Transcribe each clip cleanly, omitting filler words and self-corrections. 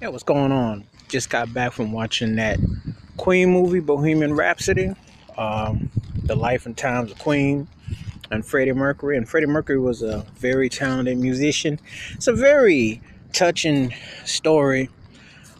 Yeah, what's going on? Just got back from watching that Queen movie, Bohemian Rhapsody, the life and times of Queen and Freddie Mercury. And Freddie Mercury was a very talented musician. It's a very touching story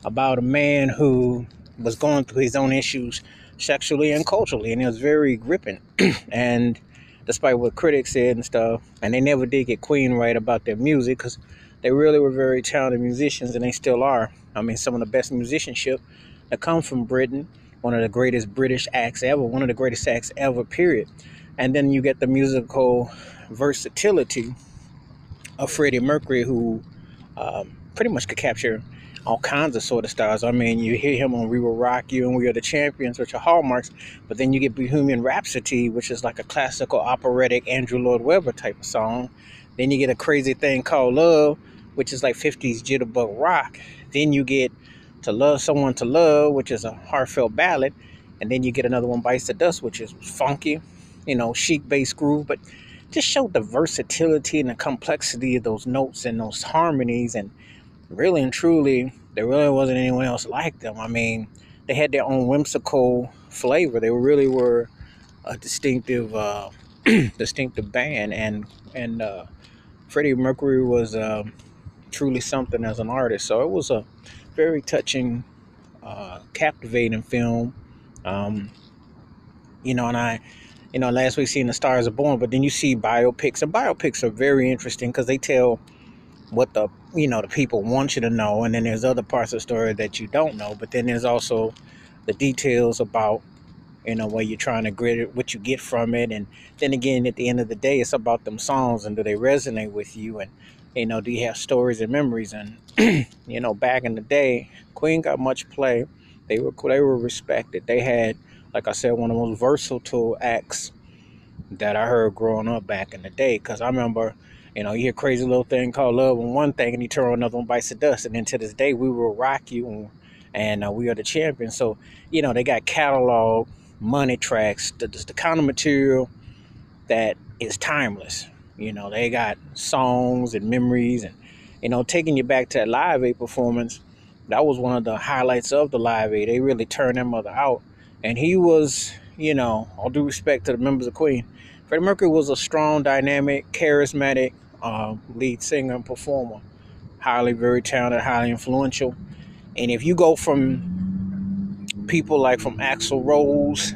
about a man who was going through his own issues sexually and culturally, and it was very gripping. And despite what critics said and stuff, and they never did get Queen right about their music because they really were very talented musicians, and they still are. I mean, some of the best musicianship that comes from Britain, one of the greatest British acts ever, one of the greatest acts ever, period. And then you get the musical versatility of Freddie Mercury, who pretty much could capture all kinds of sort of styles. I mean, you hear him on "We Will Rock You" and "We Are the Champions," which are hallmarks, but then you get Bohemian Rhapsody, which is like a classical operatic Andrew Lloyd Webber type of song. Then you get a crazy thing called "Love," which is like 50s jitterbug rock. Then you get "To Love Someone to Love," which is a heartfelt ballad. And then you get another one, "Bites the Dust," which is funky, chic bass groove, but just showed the versatility and the complexity of those notes and those harmonies. And really and truly, there really wasn't anyone else like them. I mean, they had their own whimsical flavor. They really were a distinctive, distinctive band. And Freddie Mercury was truly something as an artist. So it was a very touching, captivating film. Um, and last week seeing The Stars Are Born, but then you see biopics, and biopics are very interesting because they tell what the people want you to know, and then there's other parts of the story that you don't know, but then there's also the details about where you're trying to grit it, what you get from it. And then again, at the end of the day, it's about them songs and do they resonate with you, and do you have stories and memories. And back in the day, Queen got much play. They were respected. They had, like I said, one of the most versatile acts that I heard growing up back in the day. Because I remember, you hear "Crazy Little Thing Called Love" on one thing, and you turn on another one, "Bites the Dust." And then to this day, "We Will Rock You" and "We Are the Champions." So, they got catalog money tracks, the kind of material that is timeless. They got songs and memories, and, taking you back to that Live Aid performance. That was one of the highlights of the Live Aid. They really turned that mother out. And he was, all due respect to the members of Queen, Freddie Mercury was a strong, dynamic, charismatic lead singer and performer. Highly, very talented, highly influential. And if you go from people like from Axl Rose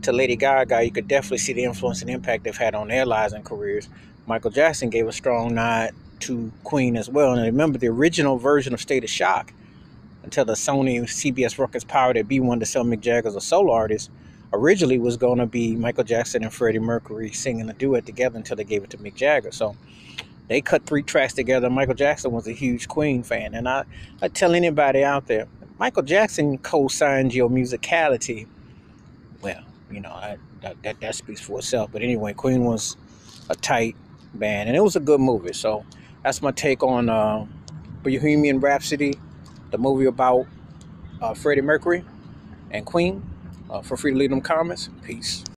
to Lady Gaga, you could definitely see the influence and impact they've had on their lives and careers. Michael Jackson gave a strong nod to Queen as well. And remember, the original version of State of Shock, until the Sony CBS Records powered at B1 to sell Mick Jagger as a solo artist, originally was going to be Michael Jackson and Freddie Mercury singing a duet together until they gave it to Mick Jagger. So they cut 3 tracks together. Michael Jackson was a huge Queen fan. And I tell anybody out there, Michael Jackson co-signed your musicality. Well, that speaks for itself. But anyway, Queen was a tight band, and it was a good movie. So that's my take on Bohemian Rhapsody, the movie about Freddie Mercury and Queen. Feel free to leave them comments. Peace.